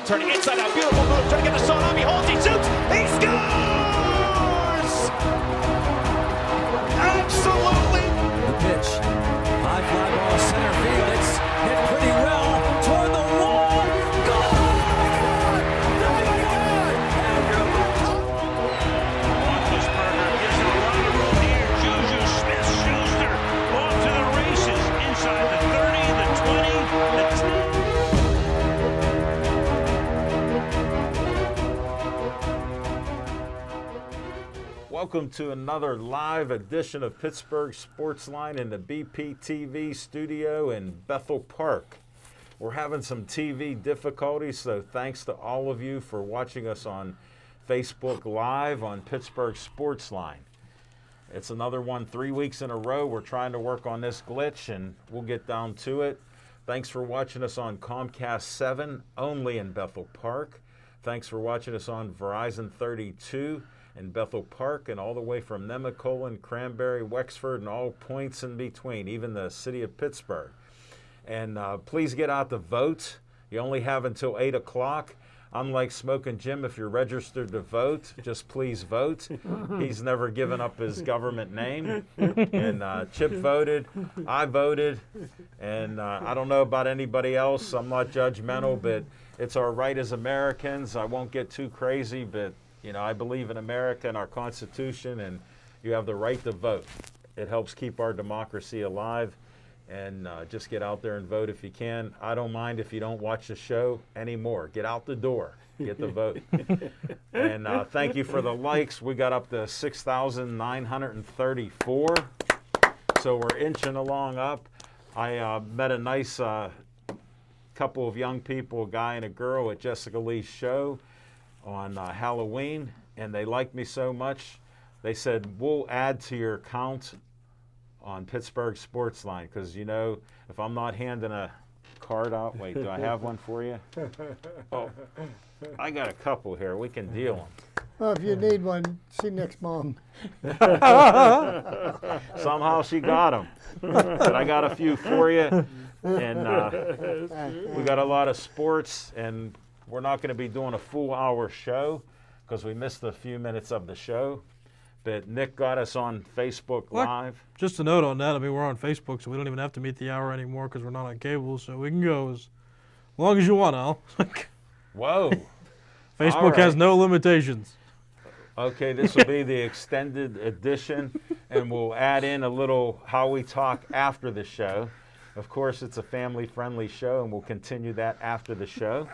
turning inside out. Beautiful move. Trying to get the shot on. He holds. He shoots. He scores! Absolutely. The pitch. High fly ball center field. It's hit pretty well toward the wall. Goal! Roethlisberger gives him a lot of room here. Juju Smith-Schuster off to the races inside the 30, the 20, the 10. Welcome to another live edition of Pittsburgh Sportsline in the BPTV studio in Bethel Park. We're having some TV difficulties, so thanks to all of you for watching us on Facebook Live on Pittsburgh Sportsline. It's another one 3 weeks in a row. We're trying to work on this glitch, and we'll get down to it. Thanks for watching us on Comcast 7, only in Bethel Park. Thanks for watching us on Verizon 32 in Bethel Park, and all the way from Nemacolin, Cranberry, Wexford, and all points in between, even the city of Pittsburgh. And please get out to vote. You only have until 8 o'clock. Unlike Smoking Jim, if you're registered to vote, just please vote. He's never given up his government name. And Chip voted, I voted, and I don't know about anybody else. I'm not judgmental, but it's our right as Americans. I won't get too crazy, but you know, I believe in America and our Constitution, and you have the right to vote. It helps keep our democracy alive, and just get out there and vote if you can. I don't mind if you don't watch the show anymore. Get out the door. Get the vote. And thank you for the likes. We got up to 6,934, so we're inching along up. I met a nice couple of young people, a guy and a girl, at Jessica Lee's show on Halloween, and they liked me so much, they said, we'll add to your count on Pittsburgh Sportsline, because, you know, if I'm not handing a card out, wait, do I have one for you? Oh, I got a couple here. We can deal them. Well, if you need one, see Nick's mom. Somehow she got them. But I got a few for you, and we got a lot of sports, and we're not going to be doing a full hour show because we missed a few minutes of the show. But Nick got us on Facebook Live. Just a note on that, I mean, we're on Facebook, so we don't even have to meet the hour anymore because we're not on cable, so we can go as long as you want, Al. Whoa. Facebook has no limitations. Okay, this will be the extended edition, and we'll add in a little how we talk after the show. Of course, it's a family-friendly show, and we'll continue that after the show.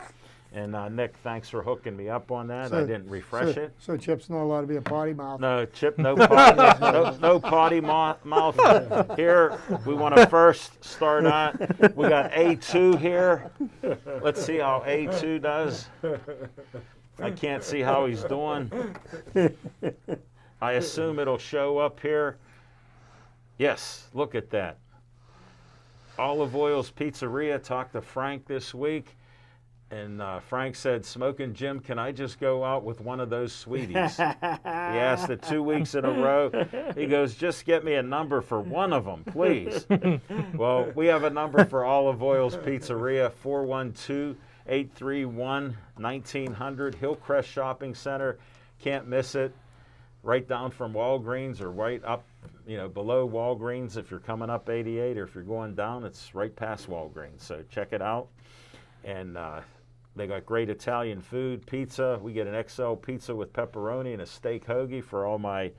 And Nick, thanks for hooking me up on that. I didn't refresh it. So Chip's not allowed to be a potty mouth. No, Chip, no potty, no potty mouth. Here, we want to first start out. We got A2 here. Let's see how A2 does. I can't see how he's doing. I assume it'll show up here. Yes, look at that. Olive Oil's Pizzeria talked to Frank this week. And Frank said, Smoking Jim, can I just go out with one of those sweeties? He asked it 2 weeks in a row. He goes, just get me a number for one of them, please. Well, we have a number for Olive Oil's Pizzeria, 412-831-1900, Hillcrest Shopping Center. Can't miss it. Right down from Walgreens, or right up, you know, below Walgreens. If you're coming up 88 or if you're going down, it's right past Walgreens. So check it out. And they got great Italian food, pizza. We get an XL pizza with pepperoni and a steak hoagie for all my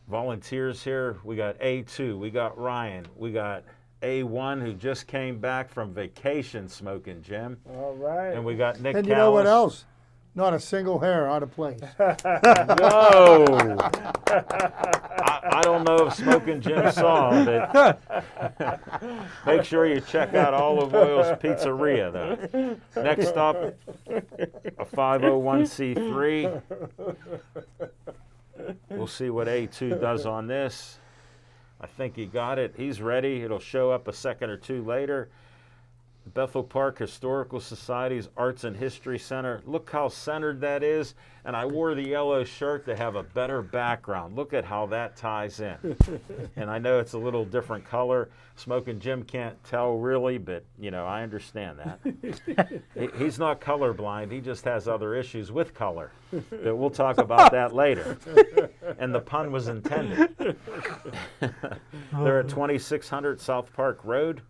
volunteers here. We got A2, we got Ryan, we got A1, who just came back from vacation, Smoking Jim. All right. And we got Nick And you know what else? Not a single hair out of place. Whoa! I don't know if Smoking Jim saw him, but make sure you check out Olive Oil's Pizzeria, though. Next up, a 501c3. We'll see what A2 does on this. I think he got it. He's ready. It'll show up a second or two later. Bethel Park Historical Society's Arts and History Center. Look how centered that is. And I wore the yellow shirt to have a better background. Look at how that ties in. And I know it's a little different color. Smoking Jim can't tell really, but you know, I understand that. He's not colorblind. He just has other issues with color. But we'll talk about that later. And the pun was intended. They're at 2600 South Park Road.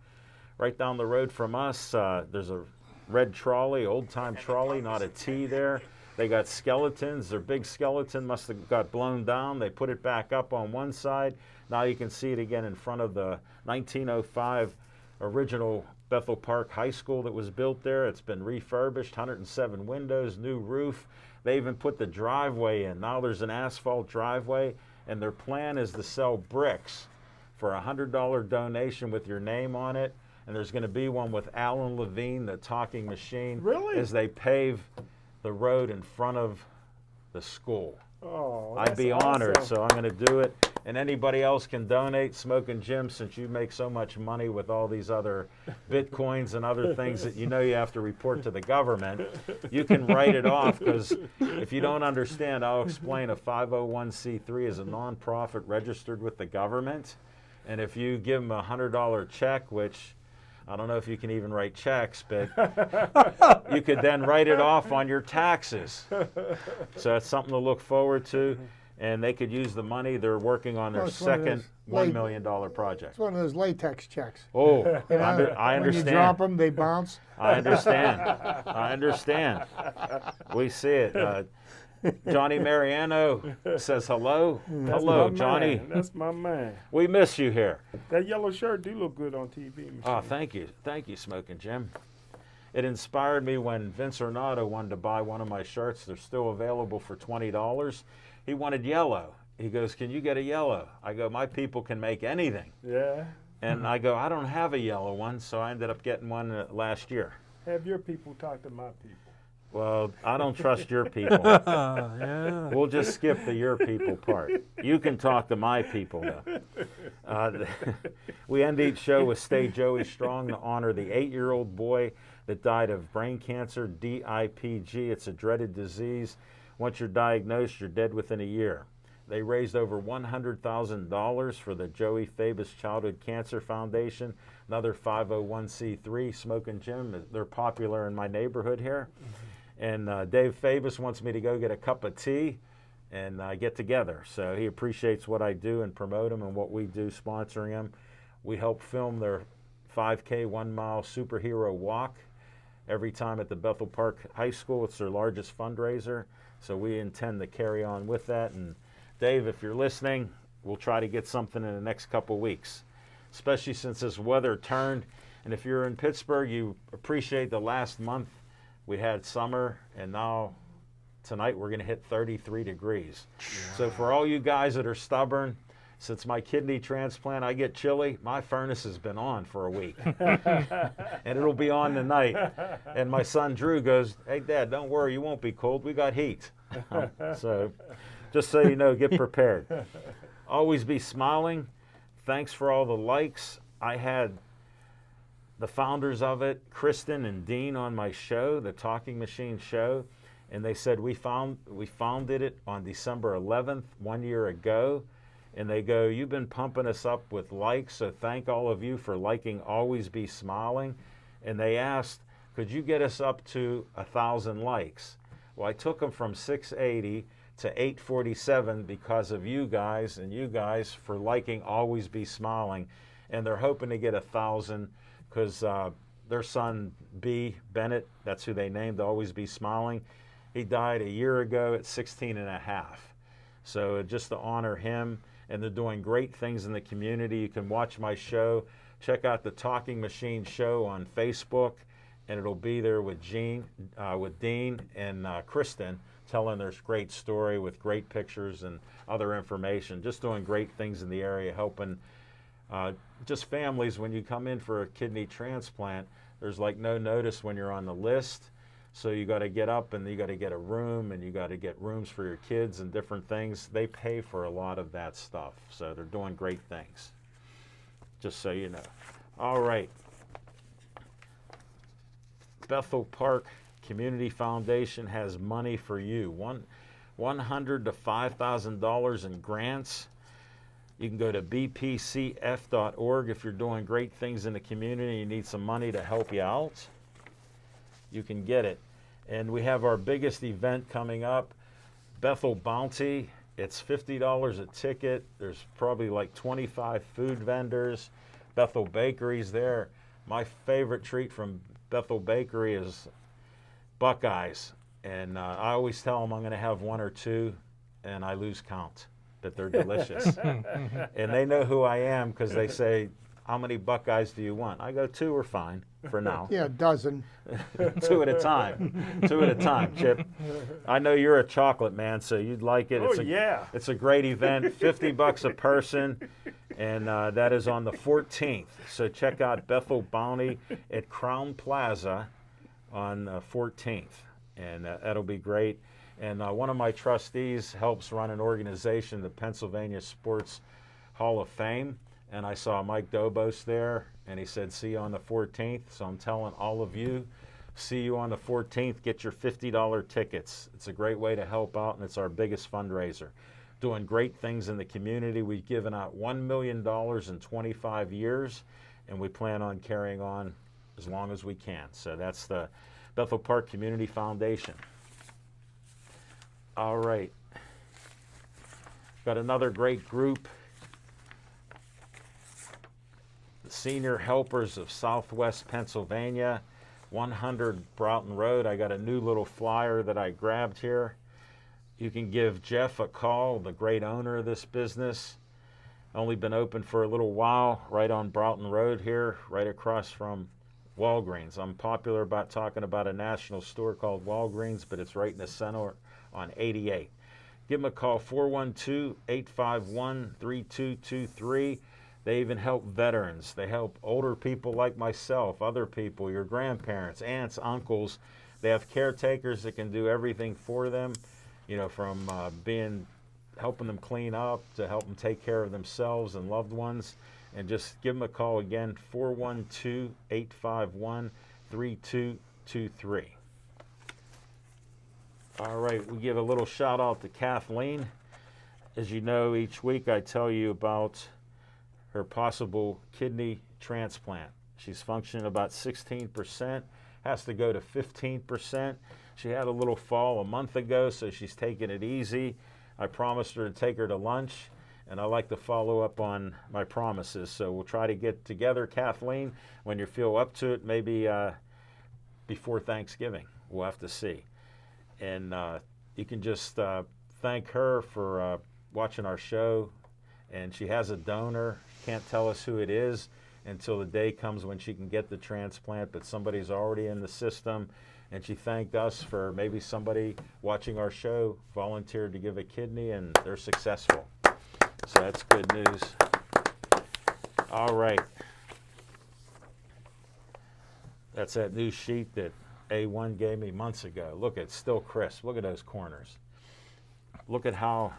Right down the road from us, there's a red trolley, old-time trolley, not a T there. They got skeletons. Their big skeleton must have got blown down. They put it back up on one side. Now you can see it again in front of the 1905 original Bethel Park High School that was built there. It's been refurbished, 107 windows, new roof. They even put the driveway in. Now there's an asphalt driveway, and their plan is to sell bricks for a $100 donation with your name on it. And there's going to be one with Alan Levine, the talking machine, Really? as they pave the road in front of the school. Oh, I'd that's be honored, awesome. so I'm going to do it. And anybody else can donate. Smoking Jim, since you make so much money with all these other Bitcoins and other things that you know you have to report to the government, you can write it off, because if you don't understand, I'll explain. A 501c3 is a nonprofit registered with the government. And if you give them a $100 check, which I don't know if you can even write checks, but you could then write it off on your taxes. So it's something to look forward to. And they could use the money. They're working on their Well, it's one of second those $1 million project. It's one of those latex checks. Oh, You know, I When you drop understand. them, they bounce. I understand. I understand. We see it. Johnny Mariano says hello. That's Hello, my Johnny. man. That's my man. We miss you here. That yellow shirt do look good on TV. Oh, thank you. Thank you, Smoking Jim. It inspired me when Vince Ornato wanted to buy one of my shirts. They're still available for $20. He wanted yellow. He goes, "Can you get a yellow?" I go, "My people can make anything." Yeah. And I go, "I don't have a yellow one," so I ended up getting one last year. Have your people talk to my people. Well, I don't trust your people. Yeah. We'll just skip the your people part. You can talk to my people, though. We end each show with Stay Joey Strong to honor the 8-year-old boy that died of brain cancer, DIPG. It's a dreaded disease. Once you're diagnosed, you're dead within a year. They raised over $100,000 for the Joey Fabus Childhood Cancer Foundation, another 501c3, Smoking Jim. They're popular in my neighborhood here. And Dave Fabus wants me to go get a cup of tea and get together. So he appreciates what I do and promote him and what we do, sponsoring him. We help film their 5K 1-mile superhero walk every time at the Bethel Park High School. It's their largest fundraiser. So we intend to carry on with that. And Dave, if you're listening, we'll try to get something in the next couple weeks, especially since this weather turned. And if you're in Pittsburgh, you appreciate the last month. We had summer, and now tonight we're going to hit 33 degrees. So for all you guys that are stubborn, since my kidney transplant, I get chilly. My furnace has been on for a week, and it'll be on tonight. And my son Drew goes, "Hey, Dad, don't worry, you won't be cold. We got heat." So just so you know, get prepared. Always be smiling. Thanks for all the likes. I had the founders of it, Kristen and Dean, on my show, the Talking Machine show, and they said we founded it on December 11th, 1 year ago, and they go, "You've been pumping us up with likes, so thank all of you for liking Always Be Smiling." And they asked, "Could you get us up to 1,000 likes?" Well, I took them from 680 to 847 because of you guys and you guys for liking Always Be Smiling, and they're hoping to get 1,000 because their son B, Bennett, that's who they named Always Be Smiling, he died a year ago at 16 and a half. So just to honor him, and they're doing great things in the community. You can watch my show. Check out the Talking Machine show on Facebook, and it'll be there with Dean and Kristen, telling their great story with great pictures and other information. Just doing great things in the area, helping just families. When you come in for a kidney transplant, there's like no notice when you're on the list. So you got to get up and you got to get a room, and you got to get rooms for your kids and different things. They pay for a lot of that stuff. So they're doing great things, just so you know. All right. Bethel Park Community Foundation has money for you. $100 to $5,000 in grants. You can go to bpcf.org if you're doing great things in the community and you need some money to help you out. You can get it. And we have our biggest event coming up, Bethel Bounty. It's $50 a ticket. There's probably like 25 food vendors. Bethel Bakery's there. My favorite treat from Bethel Bakery is Buckeyes. And I always tell them I'm going to have one or two, and I lose count, that they're delicious. And they know who I am because they say, how many Buckeyes do you want? I go, 2 are fine for now. Yeah, a dozen. 2 at a time. 2 at a time, Chip. I know you're a chocolate man, so you'd like it. It's a great event, $50 a person, and that is on the 14th. So check out Bethel Bounty at Crown Plaza on the 14th, and that'll be great. And one of my trustees helps run an organization, the Pennsylvania Sports Hall of Fame. And I saw Mike Dobos there, and he said, see you on the 14th. So I'm telling all of you, see you on the 14th. Get your $50 tickets. It's a great way to help out, and it's our biggest fundraiser. Doing great things in the community. We've given out $1 million in 25 years, and we plan on carrying on as long as we can. So that's the Bethel Park Community Foundation. All right. Got another great group. Senior Helpers of Southwest Pennsylvania, 100 Broughton Road. I got a new little flyer that I grabbed here. You can give Jeff a call, the great owner of this business. Only been open for a little while, right on Broughton Road here, right across from Walgreens. I'm popular about talking about a national store called Walgreens, but it's right in the center on 88. Give them a call, 412-851-3223. They even help veterans. They help older people like myself, other people, your grandparents, aunts, uncles. They have caretakers that can do everything for them, you know, from helping them clean up to help them take care of themselves and loved ones. And just give them a call again, 412-851-3223. All right, we give a little shout out to Kathleen. As you know, each week I tell you about her possible kidney transplant. She's functioning about 16%, has to go to 15%. She had a little fall a month ago, so she's taking it easy. I promised her to take her to lunch, and I like to follow up on my promises. So we'll try to get together, Kathleen, when you feel up to it, maybe before Thanksgiving. We'll have to see. And you can just thank her for watching our show. And she has a donor. Can't tell us who it is until the day comes when she can get the transplant, but somebody's already in the system. And she thanked us for maybe somebody watching our show volunteered to give a kidney, and they're successful. So that's good news. All right. That's that new sheet that A1 gave me months ago. Look, it's still crisp. Look at those corners. Look at how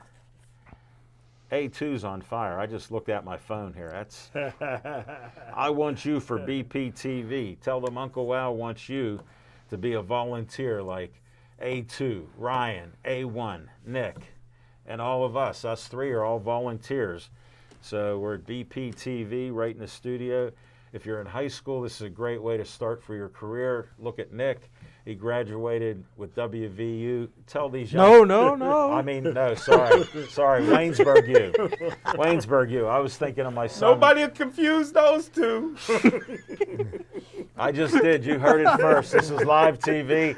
A2's on fire. I just looked at my phone here. That's. I want you for BPTV. Tell them Uncle Al wants you to be a volunteer like A2, Ryan, A1, Nick, and all of us. Us three are all volunteers. So we're at BPTV right in the studio. If you're in high school, this is a great way to start for your career. Look at Nick. He graduated with WVU. Tell these young... No. I mean, no, sorry. Waynesburg U. Waynesburg U. I was thinking of my son. Nobody will confuse those two. I just did. You heard it first. This is live TV.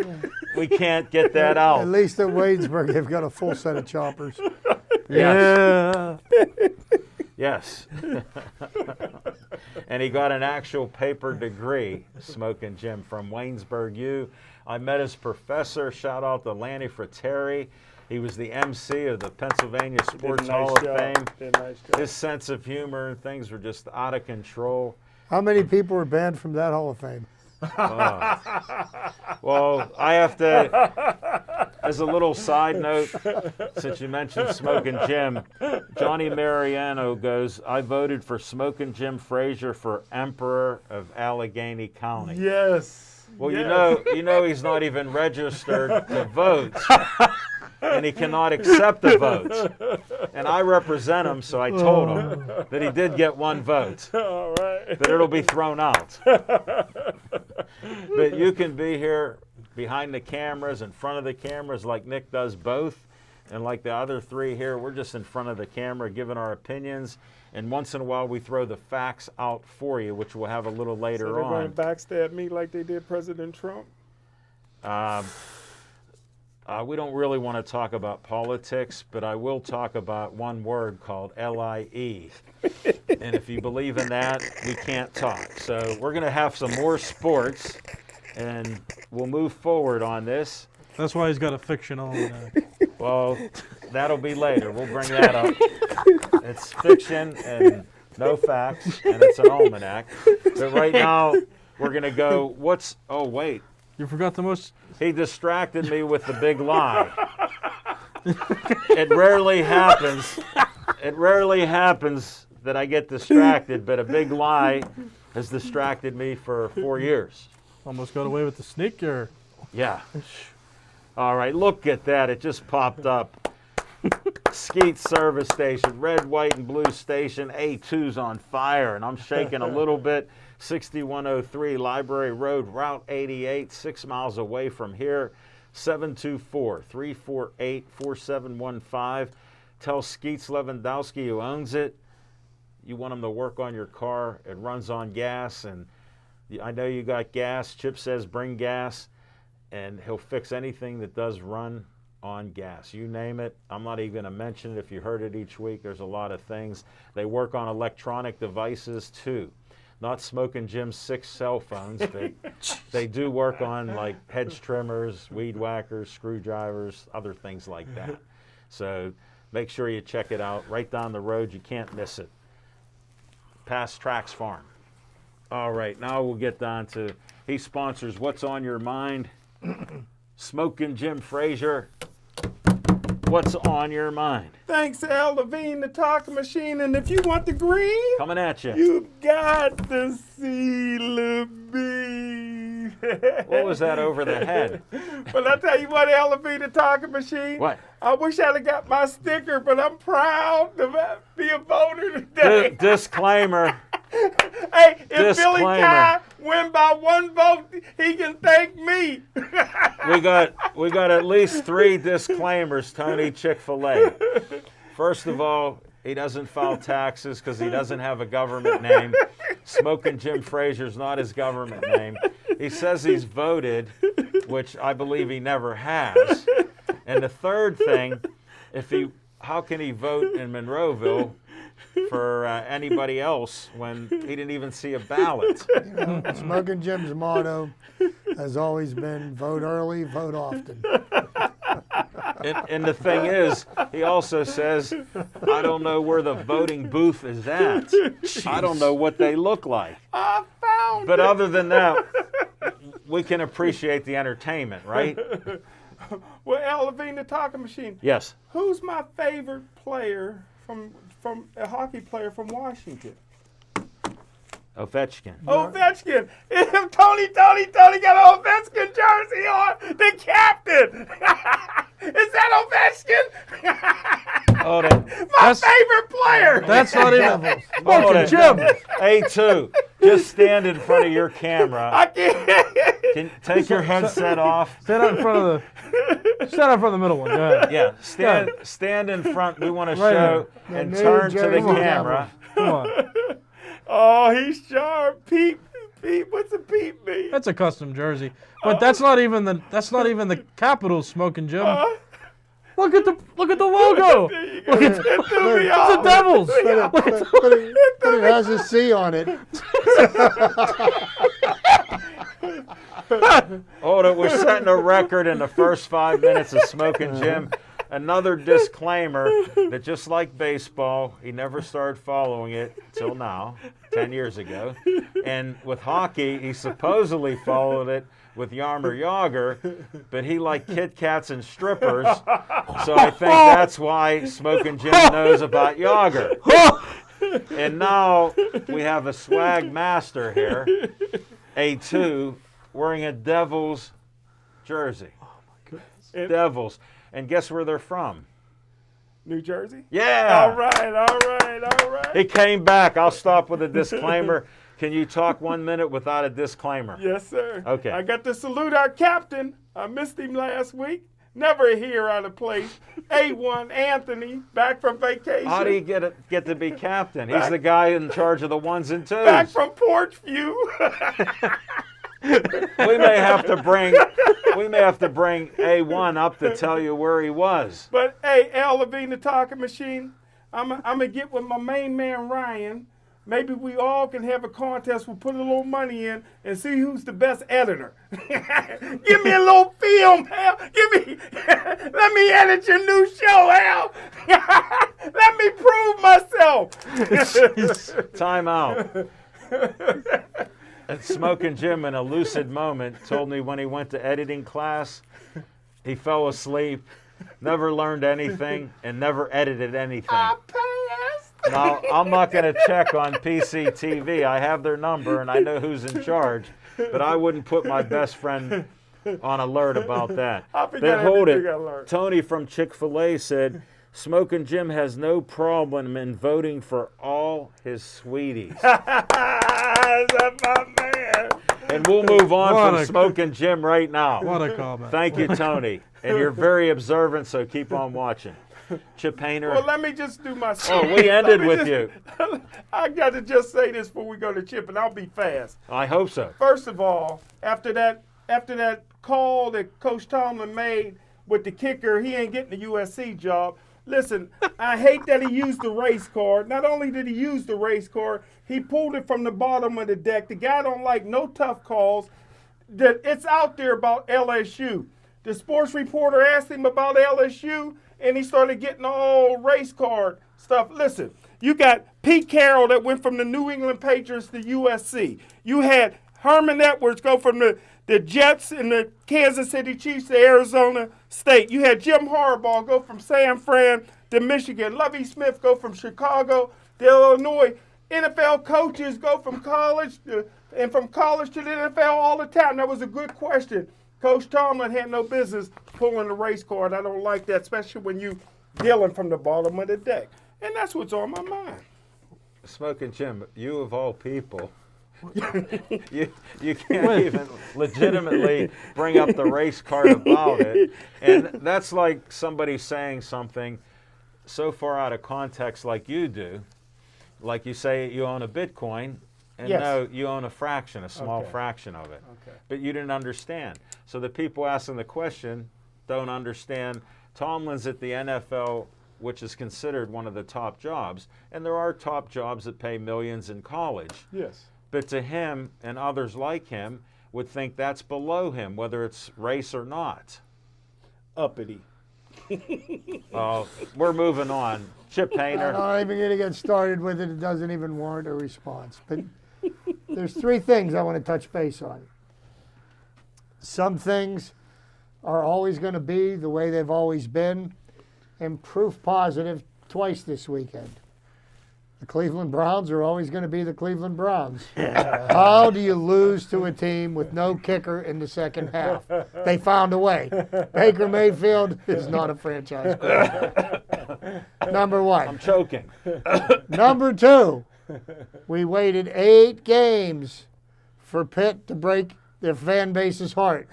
We can't get that out. At least at Waynesburg, they've got a full set of choppers. Yeah. Yes. And he got an actual paper degree, Smoking Jim, from Waynesburg U. I met his professor. Shout out to Lanny Fratteri. He was the MC of the Pennsylvania Sports Hall of Fame. His sense of humor and things were just out of control. How many people were banned from that Hall of Fame? Well, I have to, as a little side note, since you mentioned Smoking Jim, Johnny Mariano goes, I voted for Smoking Jim Frazier for Emperor of Allegheny County. Yes. Well, Yes. you know he's not even registered to vote, and he cannot accept the votes. And I represent him, so I told him that he did get one vote, All right. but it'll be thrown out. But you can be here behind the cameras, in front of the cameras, like Nick does both. And like the other three here, we're just in front of the camera giving our opinions. And once in a while, we throw the facts out for you, which we'll have a little So later they're going on. to backstab me like they did President Trump? We don't really want to talk about politics, but I will talk about one word called LIE. And if you believe in that, we can't talk. So we're going to have some more sports, and we'll move forward on this. That's why he's got a fiction almanac. Well, that'll be later. We'll bring that up. It's fiction and no facts, and it's an almanac. But right now, we're going to go, oh, wait. You forgot the most. He distracted me with the big lie. It rarely happens. It rarely happens that I get distracted, but a big lie has distracted me for 4 years. Almost got away with the sneaker. Yeah. All right, look at that. It just popped up. Skeet Service Station, red, white, and blue station. A2's on fire, and I'm shaking a little bit. 6103 Library Road, Route 88, 6 miles away from here. 724-348-4715. Tell Skeets Lewandowski, who owns it, you want him to work on your car. It runs on gas, and I know you got gas. Chip says bring gas, and he'll fix anything that does run on gas. You name it. I'm not even going to mention it. If you heard it each week, there's a lot of things. They work on electronic devices too. Not Smoking Jim's 6 cell phones, but they do work on like hedge trimmers, weed whackers, screwdrivers, other things like that. So make sure you check it out. Right down the road, you can't miss it. Past Trax Farm. All right, now we'll get down to, he sponsors What's on Your Mind. Smoking Jim Frazier. What's on your mind? Thanks, Al Levine, the talking machine. And if you want the green, Coming at you. you got to see Levine. What was that over the head? Well, I tell you what, Al Levine, the talking machine. What? I wish I'd have got my sticker, but I'm proud to be a voter today. Disclaimer. Hey, if Billy Disclaimer. Kai win by 1 vote, he can thank me. We got at least 3 disclaimers, Tony Chick-fil-A. First of all, he doesn't file taxes because he doesn't have a government name. Smoking Jim Frazier's not his government name. He says he's voted, which I believe he never has. And the third thing, how can he vote in Monroeville for anybody else when he didn't even see a ballot? Smoking Jim's motto has always been vote early, vote often. And the thing is, he also says, I don't know where the voting booth is at. I don't know what they look like. I found But it. other than that, we can appreciate the entertainment, right? Well, Al Levine, the talking machine. Yes. Who's my favorite player from a hockey player from Washington? Ovechkin. Ovechkin. If Tony got an Ovechkin jersey on, the captain. Is that Ovechkin? Oh, My favorite player. That's not even. Hold Smoking it. Jim. A2, just stand in front of your camera. I can't. Take your headset off. Stand out in front of the middle one. Go ahead. Yeah, stand in front. We want to Right show here. and Yeah, turn to Jerry, the come on. camera. Come on. Oh, he's sharp. Pete, what's a Pete mean? That's a custom jersey, but that's not even the Capitals, Smoking Jim. Look at the logo. Look at the Devils. But it has a C on it. Oh, we're setting a record in the first 5 minutes of Smoking Jim. Another disclaimer that just like baseball, he never started following it till now, 10 years ago. And with hockey, he supposedly followed it with Yarmer Yager, but he liked Kit Kats and strippers. So I think that's why Smoking Jim knows about Yager. And now we have a swag master here, A2. wearing a Devils jersey. Oh my goodness. Devils. And guess where they're from? New Jersey? Yeah. All right. He came back. I'll stop with a disclaimer. Can you talk 1 minute without a disclaimer? Yes, sir. Okay. I got to salute our captain. I missed him last week. Never here out of place. A1 Anthony, back from vacation. How do you get to be captain? He's the guy in charge of the ones and twos. Back from Porch View. We may have to bring A1 up to tell you where he was. But hey, Al Levine, the talking machine. I'm gonna get with my main man Ryan. Maybe we all can have a contest. We'll put a little money in and see who's the best editor. Give me a little film, Al. Let me edit your new show, Al. Let me prove myself. Time out. And Smoking Jim, in a lucid moment, told me when he went to editing class, he fell asleep, never learned anything, and never edited anything. I passed. Now, I'm not going to check on PCTV. I have their number, and I know who's in charge, but I wouldn't put my best friend on alert about that. But hold it. Tony from Chick-fil-A said, Smoking Jim has no problem in voting for all his sweeties. That's my man. And we'll move on What from a- Smoking Jim right now. What a comment. Thank you, Tony. And you're very observant, so keep on watching. Chip Painter. Well, let me just do my. Oh, we ended with you. I got to just say this before we go to Chip, and I'll be fast. I hope so. First of all, after that call that Coach Tomlin made with the kicker, he ain't getting the USC job. Listen, I hate that he used the race card. Not only did he use the race card, he pulled it from the bottom of the deck. The guy don't like no tough calls. That it's out there about LSU. The sports reporter asked him about LSU, and he started getting all race card stuff. Listen, you got Pete Carroll that went from the New England Patriots to USC. You had Herman Edwards go from the Jets and the Kansas City Chiefs to Arizona State. You had Jim Harbaugh go from San Fran to Michigan. Lovie Smith go from Chicago to Illinois. NFL coaches go from college to the NFL all the time. That was a good question. Coach Tomlin had no business pulling the race card. I don't like that, especially when you dealing from the bottom of the deck. And that's what's on my mind. Smoking Jim, you of all people, you can't even legitimately bring up the race card about it. And that's like somebody saying something so far out of context like you do. Like you say you own a Bitcoin, and Yes. no, you own a fraction, a small Okay. fraction of it. Okay. But you didn't understand. So the people asking the question don't understand. Tomlin's at the NFL, which is considered one of the top jobs, and there are top jobs that pay millions in college. Yes. But to him and others like him would think that's below him, whether it's race or not. Uppity. We're moving on. Chip I'm Painter. not even going to get started with it. It doesn't even warrant a response. But there's three things I want to touch base on. Some things are always going to be the way they've always been, and proof positive twice this weekend. The Cleveland Browns are always going to be the Cleveland Browns. How do you lose to a team with no kicker in the second half? They found a way. Baker Mayfield is not a franchise quarterback. Number one. I'm choking. Number two, we waited 8 games for Pitt to break their fan base's heart.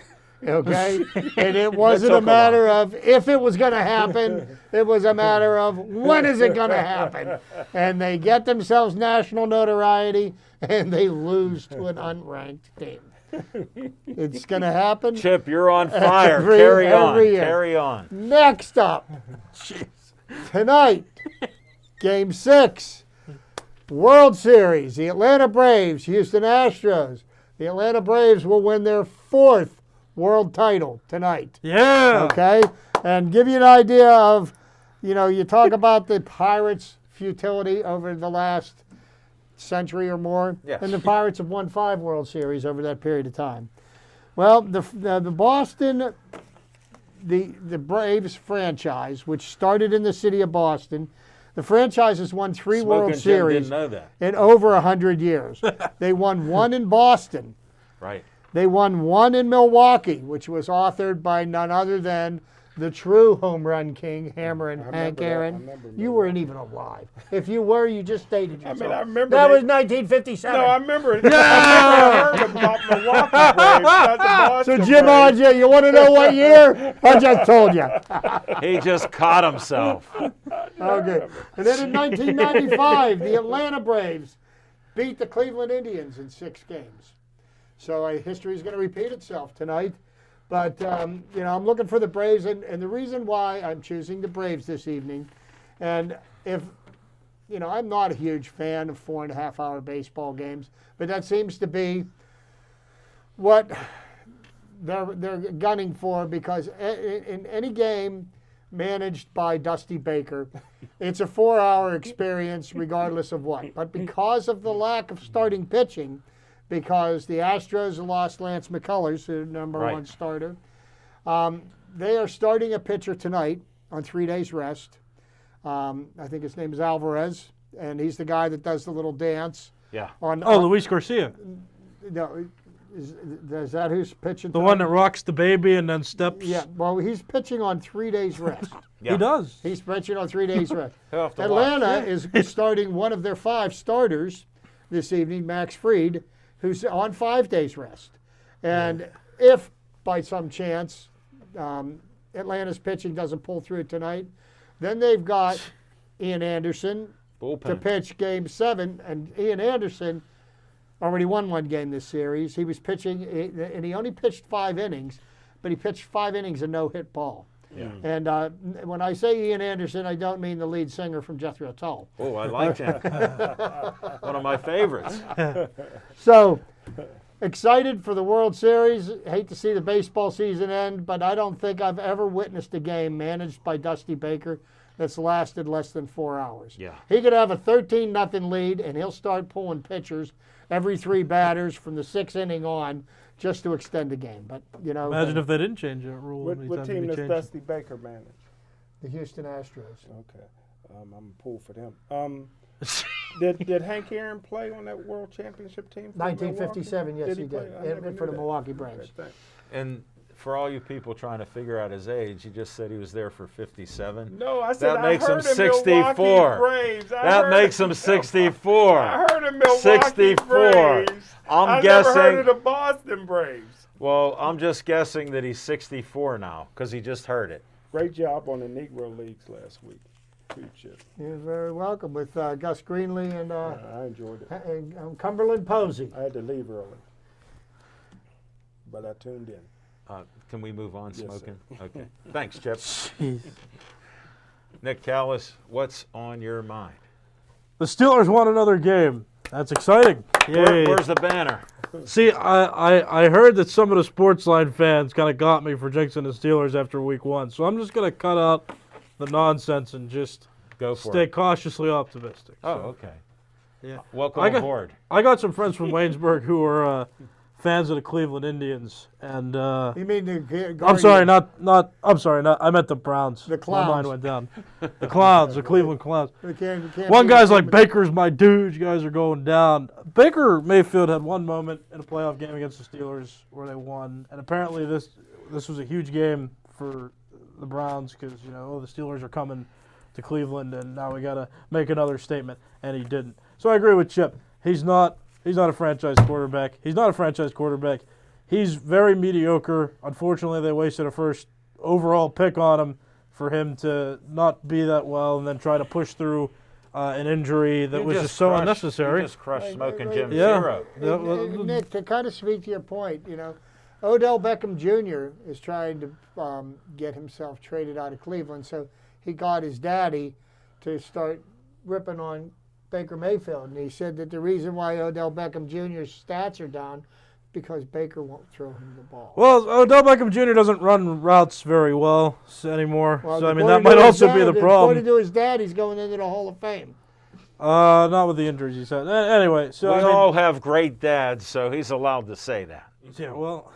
Okay? And it wasn't a matter of if it was going to happen. It was a matter of when is it going to happen. And they get themselves national notoriety, and they lose to an unranked team. It's going to happen. Chip, you're on fire. Every year. Carry on. Next up, tonight, Game 6, World Series, the Atlanta Braves, Houston Astros. The Atlanta Braves will win their 4th world title tonight. Yeah. Okay? And give you an idea of, you talk about the Pirates' futility over the last century or more. Yes. And the Pirates have won 5 World Series over that period of time. Well, the Boston, the Braves franchise, which started in the city of Boston, the franchise has won 3 Smoking World Jim Series didn't know that. in over 100 years. They won 1 in Boston. Right. They won one in Milwaukee, which was authored by none other than the true home run king, Hammer and Hank Aaron. You weren't even alive. If you were, you just stated yourself. I remember that was 1957. No, I remember it. I heard about Milwaukee Braves, not the Boston So Jim Braves. Odja, you want to know what year? I just told you. He just caught himself. Okay. And then in 1995, the Atlanta Braves beat the Cleveland Indians in 6 games. So history is going to repeat itself tonight. But, I'm looking for the Braves. And the reason why I'm choosing the Braves this evening, and I'm not a huge fan of 4.5-hour baseball games, but that seems to be what they're gunning for, because in any game managed by Dusty Baker, it's a 4-hour experience regardless of what. But because of the lack of starting pitching, because the Astros lost Lance McCullers, the number one starter, they are starting a pitcher tonight on 3 days rest. I think his name is Alvarez, and he's the guy that does the little dance. Yeah. Luis Garcia. No, is that who's pitching The tonight? one that rocks the baby and then steps. Yeah, well, he's pitching on 3 days rest. Yeah. He does. He's pitching on 3 days rest. He'll have to Atlanta watch. is starting one of their 5 starters this evening, Max Fried, who's on 5 days rest. And if by some chance Atlanta's pitching doesn't pull through tonight, then they've got Ian Anderson Bullpen. to pitch Game 7. And Ian Anderson already won 1 game this series. He was pitching, and he only pitched 5 innings, but he pitched 5 innings and no-hit ball. Yeah. And when I say Ian Anderson, I don't mean the lead singer from Jethro Tull. Oh, I like him. One of my favorites. So, excited for the World Series. Hate to see the baseball season end, but I don't think I've ever witnessed a game managed by Dusty Baker that's lasted less than 4 hours. Yeah. He could have a 13-0 lead, and he'll start pulling pitchers every 3 batters from the 6th inning on just to extend the game. But Imagine if they didn't change that rule. What team does Dusty Baker manage? the Houston Astros. Okay. I'm going to pull for them. Did Hank Aaron play on that World Championship team? for 1957, Milwaukee? yes, he play? did. I never For knew the that. Milwaukee Braves. Okay, thanks. And for all you people trying to figure out his age, he just said he was there for 57. No, I said That makes I him heard of Milwaukee 64. Braves. That makes him 64. I heard of Milwaukee 64. Braves. I'm I guessing. never heard of the Boston Braves. Well, I'm just guessing that he's 64 now because he just heard it. Great job on the Negro Leagues last week. Good shit. You're very welcome with Gus Greenlee and I enjoyed it. Cumberland Posey. I had to leave early, but I tuned in. Can we move on, Yes, smoking? Okay. Thanks, Chip. Jeez. Nick Callis, what's on your mind? The Steelers won another game. That's exciting. Yay. Where's the banner? See, I heard that some of the Sportsline fans kind of got me for jinxing the Steelers after week 1. So I'm just going to cut out the nonsense and just Go for stay it. cautiously optimistic. Oh, So, okay. yeah. Welcome I got- aboard. I got some friends from Waynesburg who are fans of the Cleveland Indians, and You mean the I'm sorry, not. I'm sorry, not. I meant the Browns. The My mind Clowns. went down. The Clowns, the Cleveland Clowns. We can't One be guy's like, assuming- Baker's my dude. You guys are going down. Baker Mayfield had one moment in a playoff game against the Steelers where they won, and apparently this was a huge game for the Browns because the Steelers are coming to Cleveland, and now we got to make another statement, and he didn't. So I agree with Chip. He's not a franchise quarterback. He's not a franchise quarterback. He's very mediocre. Unfortunately, they wasted a first overall pick on him for him to not be that well and then try to push through an injury that You was just so crushed- unnecessary. You just crushed Right, Smoking right, Jim right. Yeah. Zero. Nick, to kind of speak to your point, Odell Beckham Jr. is trying to get himself traded out of Cleveland, so he got his daddy to start ripping on Baker Mayfield, and he said that the reason why Odell Beckham Jr.'s stats are down because Baker won't throw him the ball. Well, Odell Beckham Jr. doesn't run routes very well anymore, Well, so I mean according that to might his also be dad- the According problem. to his dad, he's going into the Hall of Fame. Not with the injuries he said. Anyway, so We I mean, all have great dads, so he's allowed to say that. yeah, well,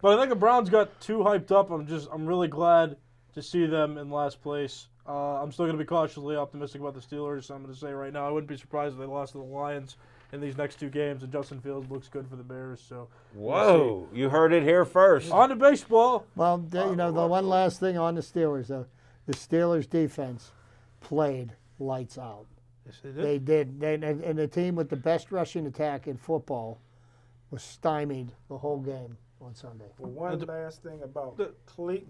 but I think the Browns got too hyped up. I'm really glad to see them in last place. I'm still going to be cautiously optimistic about the Steelers. I'm going to say right now I wouldn't be surprised if they lost to the Lions in these next 2 games, and Justin Fields looks good for the Bears. So Whoa, you heard it here first. on to baseball. Well, you know, the one last thing on the Steelers, though, the Steelers defense played lights out. Yes, they did. They did. And the team with the best rushing attack in football was stymied the whole game on Sunday. Well, one last thing about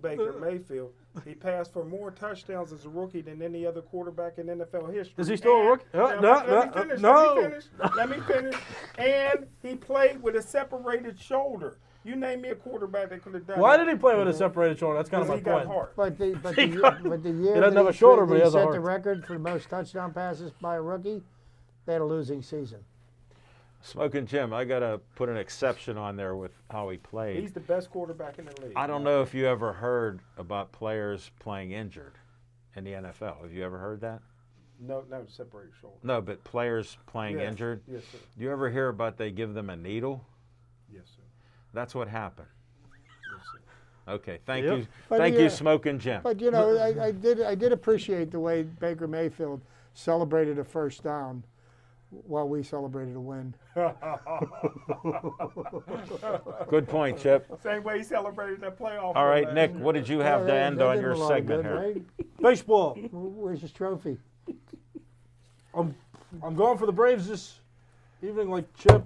Baker Mayfield, he passed for more touchdowns as a rookie than any other quarterback in NFL history. Is he still a rookie? Let me finish. And he played with a separated shoulder. You name me a quarterback that could have done Why that. did he play with a separated shoulder? That's kind of my He got point. hard. But the year He doesn't that have a shoulder, but he has a set heart. the record for the most touchdown passes by a rookie, they had a losing season. Smoking Jim, I got to put an exception on there with how he played. He's the best quarterback in the league. I don't know if you ever heard about players playing injured in the NFL. Have you ever heard that? No, separated shoulder. No, but players playing Yes. injured. Yes, sir. Do you ever hear about they give them a needle? Yes, sir. That's what happened. Yes, sir. Okay, thank Yep. you. But Thank yeah. you, Smoking Jim. But you know, I did appreciate the way Baker Mayfield celebrated a first down while we celebrated a win. Good point, Chip. Same way he celebrated that playoff. All right, win Nick, last what did you have to That- end that on did your a lot of segment good, here? right? Baseball. Where's his trophy? I'm going for the Braves this evening, like Chip.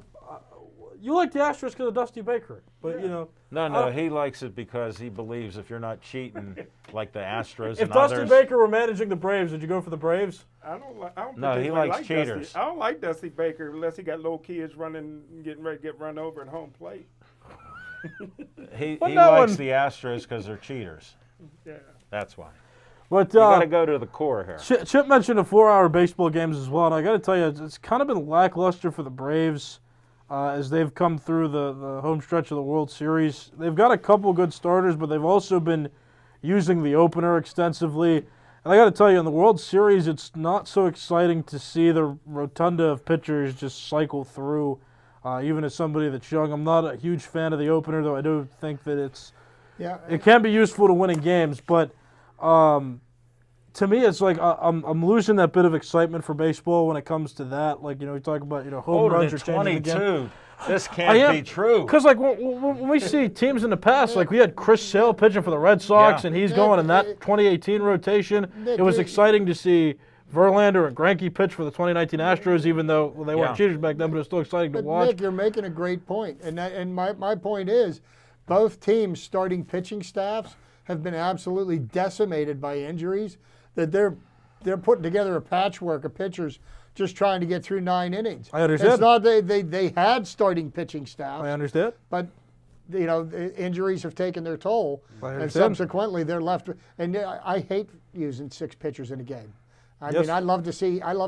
You like the Astros because of Dusty Baker, but you know. No, he likes it because he believes if you're not cheating like the Astros If and Dusty others. Baker were managing the Braves, would you go for the Braves? I don't think No, he anybody likes Dusty. cheaters. I don't like Dusty Baker unless he got little kids getting ready to get run over at home plate. He But no likes one- the Astros because they're cheaters. Yeah. That's why. But You got to go to the core here. Chip mentioned the 4-hour baseball games as well, and I got to tell you, it's kind of been lackluster for the Braves as they've come through the home stretch of the World Series. They've got a couple good starters, but they've also been using the opener extensively. And I got to tell you, in the World Series, it's not so exciting to see the rotunda of pitchers just cycle through, even as somebody that's young. I'm not a huge fan of the opener, though I do think that it can be useful to winning games, but to me, it's like I'm losing that bit of excitement for baseball when it comes to that. Like, you know, we talk about, home Older runs than are changing the game. 22. This can't be true. Because, like, when we see teams in the past, like we had Chris Sale pitching for the Red Sox, Yeah. and he's going in that 2018 rotation. It was exciting to see Verlander and Greinke pitch for the 2019 Astros, even though they weren't Yeah. cheaters back then, but it was still exciting to But watch. Nick, you're making a great point, and my point is, both teams' starting pitching staffs have been absolutely decimated by injuries. That they're putting together a patchwork of pitchers just trying to get through 9 innings. I understand. It's not they had starting pitching staffs, I understand. but the injuries have taken their toll, I and understand. subsequently they're left. And I hate using 6 pitchers in a game. I Yes. mean, I love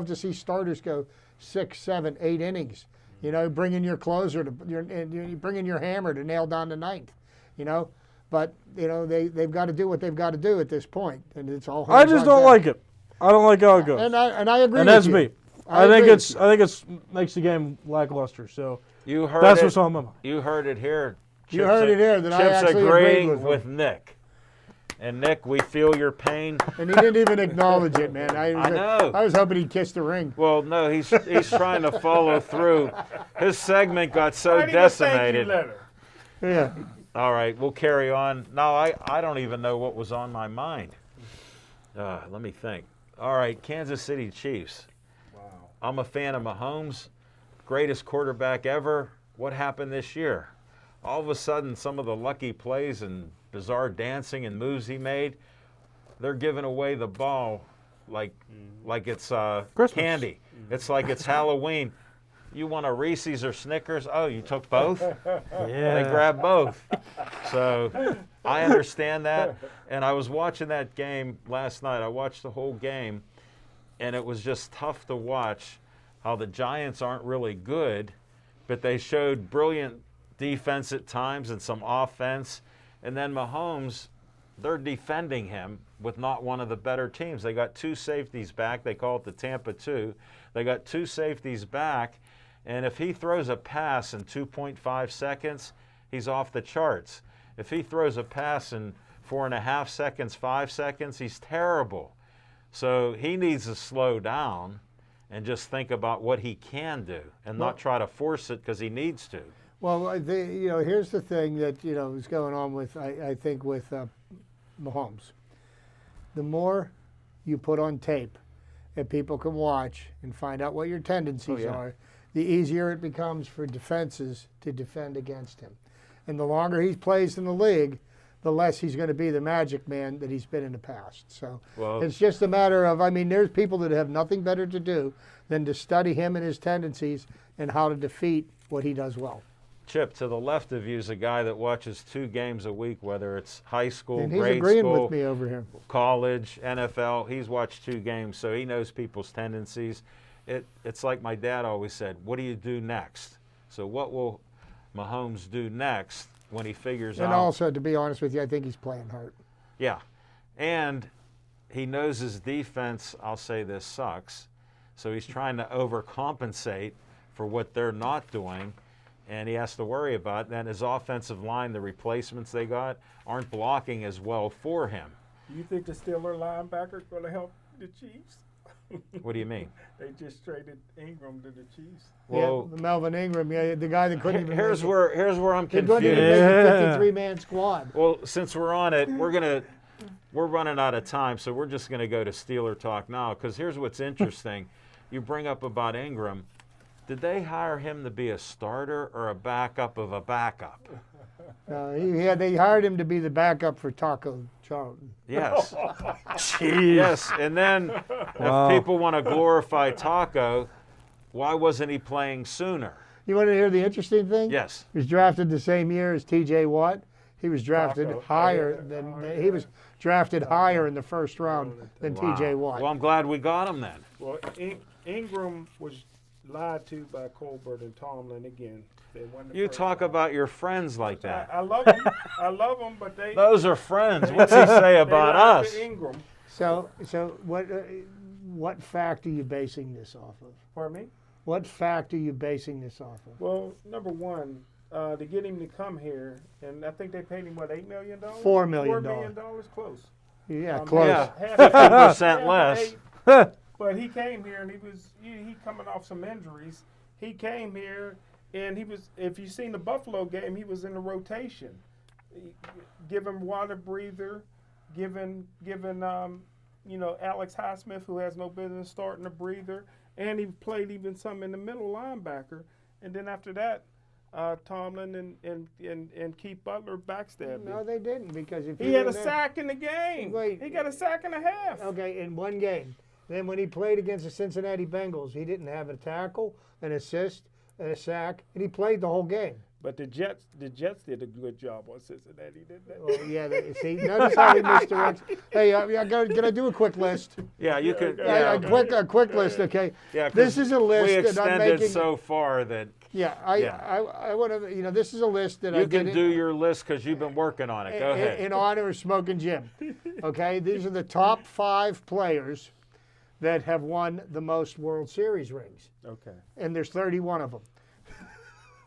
to see starters go 6, 7, 8 innings. You know, bring in your closer and you bring in your hammer to nail down the 9th. You know, but they've got to do what they've got to do at this point, and it's all. I just don't like it. I don't like how it goes. And I agree. And with that's you. me. I I think agree it's with you. makes the game lackluster. So You heard that's it. what's on my mind. You heard it here. You heard it here that I Chip's actually agreeing agreed with him. Nick. And Nick, we feel your pain. And he didn't even acknowledge it, man. I know. I was hoping he'd kiss the ring. Well, no, he's trying to follow through. His segment got so Write him a thank you decimated. letter. Yeah. All right, we'll carry on. No, I don't even know what was on my mind. Let me think. All right, Kansas City Chiefs. Wow. I'm a fan of Mahomes, greatest quarterback ever. What happened this year? All of a sudden, some of the lucky plays and bizarre dancing and moves he made, they're giving away the ball like it's Christmas. candy. It's like it's Halloween. You want a Reese's or Snickers? Oh, you took both? Yeah. They grabbed both. So I understand that. And I was watching that game last night. I watched the whole game, and it was just tough to watch how the Giants aren't really good, but they showed brilliant defense at times and some offense. And then Mahomes, they're defending him with not one of the better teams. They got 2 safeties back. They call it the Tampa 2. They got 2 safeties back. And if he throws a pass in 2.5 seconds, he's off the charts. If he throws a pass in 4.5 seconds, 5 seconds, he's terrible. So he needs to slow down and just think about what he can do and not try to force it because he needs to. Well, here's the thing that is going on with I think with Mahomes. The more you put on tape that people can watch and find out what your tendencies are, the easier it becomes for defenses to defend against him. And the longer he plays in the league, the less he's going to be the magic man that he's been in the past. So it's just a matter of, there's people that have nothing better to do than to study him and his tendencies and how to defeat what he does well. Chip, to the left of you is a guy that watches 2 games a week, whether it's high school, And he's grade agreeing school, with me over here. college, NFL. He's watched 2 games, so he knows people's tendencies. It's like my dad always said, what do you do next? So what will Mahomes do next when he figures out? And also, to be honest with you, I think he's playing hurt. Yeah. And he knows his defense, I'll say this, sucks. So he's trying to overcompensate for what they're not doing. And he has to worry about that. His offensive line, the replacements they got, aren't blocking as well for him. You think the Steeler linebacker going to help the Chiefs? What do you mean? They just traded Ingram to the Chiefs. Well, the Melvin Ingram, the guy that couldn't even here's where I'm he couldn't even confused. make a 53-man squad. Well, since we're on it, we're running out of time, so we're just gonna go to Steeler talk now. Because here's what's interesting: you bring up about Ingram. Did they hire him to be a starter or a backup of a backup? They hired him to be the backup for Taco Charlton. Yes. Yes, and then if people want to glorify Taco, why wasn't he playing sooner? You want to hear the interesting thing? Yes. He was drafted the same year as T.J. Watt. He was drafted higher higher in the first round than T.J. Watt. Well, I'm glad we got him then. Well, Ingram was lied to by Colbert and Tomlin again. They won the You first talk round. about your friends like that. I love them. I love them, but they. Those are friends. What's he say about they lied us? to Ingram. So what fact are you basing this off of? Pardon me? What fact are you basing this off of? Well, number one, to get him to come here, and I think they paid him what, $8 million? $4 million. $4 million, close. Yeah, close. Yeah, Half 50% less. But he came here and he coming off some injuries. He came here and he was, if you seen the Buffalo game, he was in the rotation. Give him water breather, giving Alex Highsmith, who has no business starting a breather, and he played even some in the middle linebacker. And then after that, Tomlin and Keith Butler backstabbed him. No, they didn't, because if He had a sack in the game. Wait. He got a sack and a half. Okay, in one game. Then when he played against the Cincinnati Bengals, he didn't have a tackle, an assist, and a sack, and he played the whole game. But the Jets did a good job on Cincinnati, didn't they? Well, yeah, see, notice how he misdirects. Hey, can I do a quick list? Yeah, you could. A quick list, okay? Yeah, 'cause this is a list we that I'm extended making. so far that I want to, this is a list that I you can did do your list because you've been working on it. Go ahead. in honor of Smoking Jim. Okay, these are the top 5 players that have won the most World Series rings, Okay. and there's 31 of them.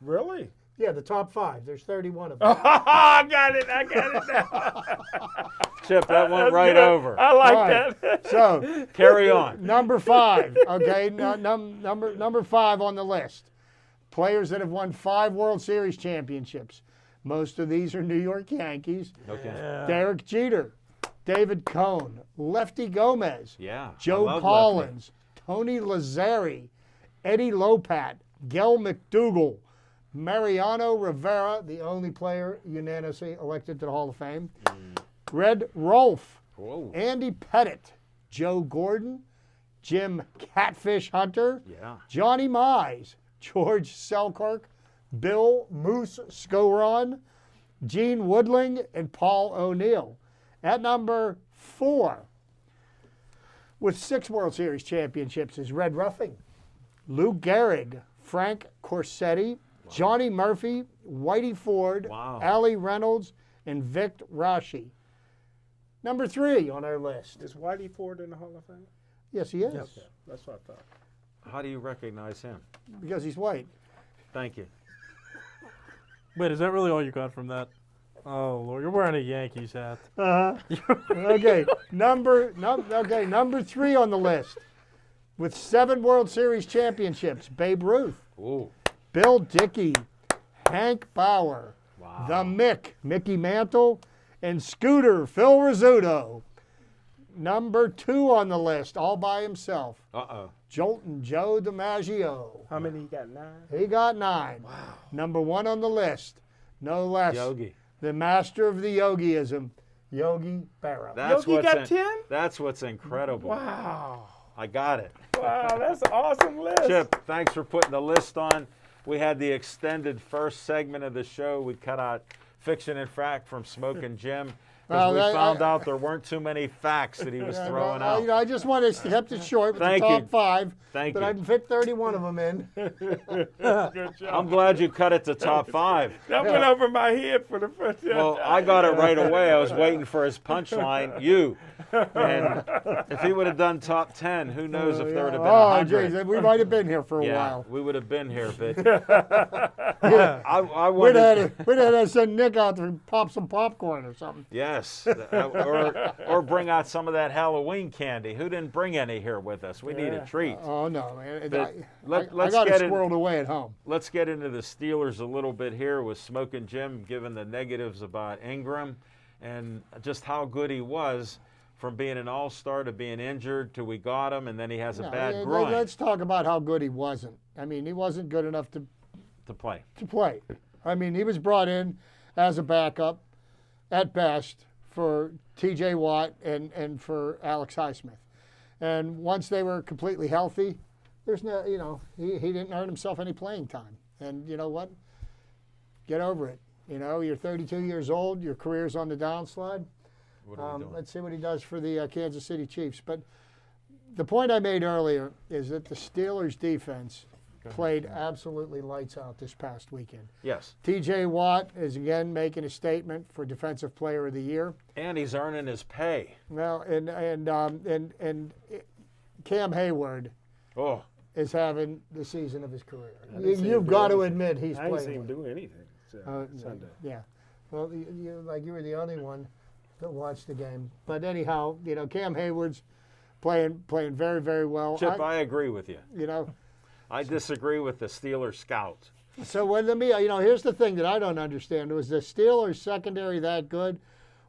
Really? Yeah, the top 5. There's 31 of them. I got it now. Chip, that went That's right good. over. I like All right. that. So Carry on. number 5. Okay, number 5 on the list. Players that have won 5 World Series championships. Most of these are New York Yankees. Okay. Derek Jeter, David Cohn, Lefty Gomez, Yeah. Joe I love Collins, Tony Lazzari, Eddie Lopat, Gel McDougall, Mariano Rivera, the only player unanimously elected to the Hall of Fame, Red Rolfe, Whoa. Andy Pettit, Joe Gordon, Jim Catfish Hunter, Yeah. Johnny Mize, George Selkirk, Bill Moose Scoron, Gene Woodling, and Paul O'Neill. At number 4, with 6 World Series championships, is Red Ruffing, Lou Gehrig, Frank Corsetti, Johnny Murphy, Whitey Ford, Wow. Ali Reynolds, and Vic Rashi. Number 3 on our list. Is Whitey Ford in the Hall of Fame? Yes, he is, Okay. That's what I thought. How do you recognize him? because he's white. Thank you. Wait, is that really all you got from that? Oh, Lord, you're wearing a Yankees hat. Okay, number 3 on the list with 7 World Series championships, Babe Ruth, Ooh. Bill Dickey, Hank Bauer, the Mickey Mantle, and Scooter, Phil Rizzuto. Number 2 on the list, all by himself, Uh-oh. Joltin' Joe DiMaggio. How many he got? 9? He got 9. Wow. Number 1 on the list, no less, Yogi. the master of the yogiism, Yogi Berra. Yogi got 10? That's what's incredible. Wow. I got it. Wow, that's an awesome list. Chip, thanks for putting the list on. We had the extended first segment of the show. We cut out Fiction and Fact from Smokin' Jim. Because we found out there weren't too many facts that he was throwing out. I just wanted to keep it short with Thank the top you. 5. Thank but you. I can fit 31 of them in. Good job. I'm glad you cut it to top 5. That went over my head for the first time. Well, I got it right away. I was waiting for his punchline, you. And if he would have done top 10, who knows if there would have been 100. Geez, we might have been here for a Yeah, while. we would have been here, but I We'd wanted. have had to send Nick out to pop some popcorn or something. Yes, or bring out some of that Halloween candy. Who didn't bring any here with us? We need a treat. Oh, no, man. But I let's got get it in- squirreled away at home. Let's get into the Steelers a little bit here with Smokin' Jim giving the negatives about Ingram and just how good he was from being an all-star to being injured to we got him and then he has a bad groin Let's talk about how good he wasn't. I mean, he wasn't good enough to play. play. I mean, he was brought in as a backup at best for T.J. Watt and for Alex Highsmith. And once they were completely healthy, there's no, he didn't earn himself any playing time. And you know what? Get over it. You're 32 years old. Your career's on the downslide. What are we doing? Let's see what he does for the Kansas City Chiefs. But the point I made earlier is that the Steelers' defense played absolutely lights out this past weekend. Yes. T.J. Watt is again making a statement for Defensive Player of the Year. And he's earning his pay. Well, and Cam Hayward Oh, is having the season of his career. didn't see him You've do got to anything. admit he's I ain't playing. seen him well. do anything Sunday. Yeah. Well, you were the only one that watched the game. But anyhow, Cam Hayward's playing very, very well. Chip, I agree with you. You I disagree with the Steelers scout. So let me, here's the thing that I don't understand. Was the Steelers secondary that good,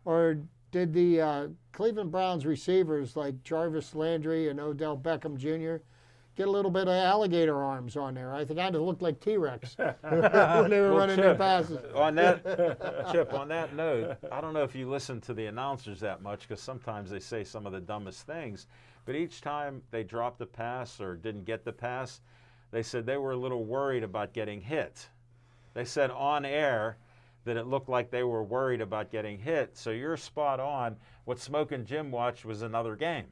or did the Cleveland Browns receivers like Jarvis Landry and Odell Beckham Jr. get a little bit of alligator arms on there? I think it looked like T-Rex when they were running their passes. On that, Chip, on that note, I don't know if you listen to the announcers that much because sometimes they say some of the dumbest things, but each time they dropped the pass or didn't get the pass, they said they were a little worried about getting hit. They said on air that it looked like they were worried about getting hit. So you're spot on. What Smokin' Jim watched was another game.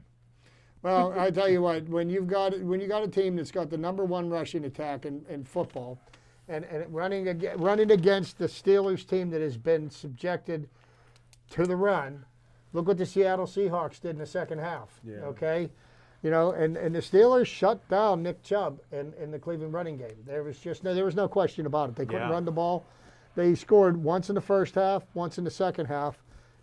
Well, I tell you what, when you got a team that's got the number 1 rushing attack in football, and running against the Steelers team that has been subjected to the run, look what the Seattle Seahawks did in the second half. Yeah. Okay, and the Steelers shut down Nick Chubb in the Cleveland running game. There was no question about it. They couldn't run the ball. They scored once in the first half, once in the second half.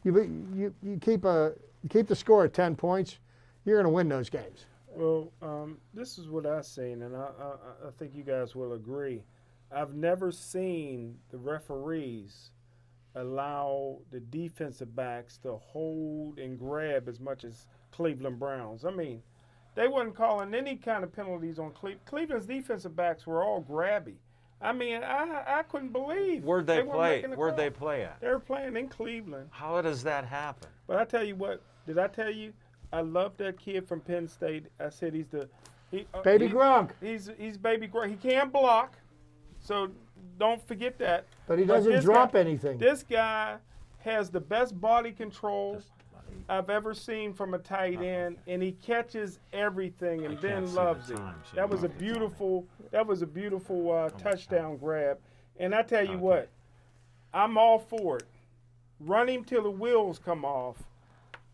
You keep the score at 10 points, you're going to win those games. Well, this is what I've seen, and I think you guys will agree. I've never seen the referees allow the defensive backs to hold and grab as much as Cleveland Browns. I mean, they wasn't calling any kind of penalties on Cleveland's defensive backs were all grabby. I mean, I couldn't believe. Where'd they were play? making a Where'd call. they play at? They were playing in Cleveland. How does that happen? But I tell you what, did I tell you? I love that kid from Penn State. I said he's Baby Gronk. He's Baby Gronk. He can't block, so don't forget that. But he doesn't this drop guy- anything. This guy has the best body control I've ever seen from a tight end, and he catches everything and then loves it. That was a beautiful touchdown grab. And I tell you what, I'm all for it. Run him till the wheels come off.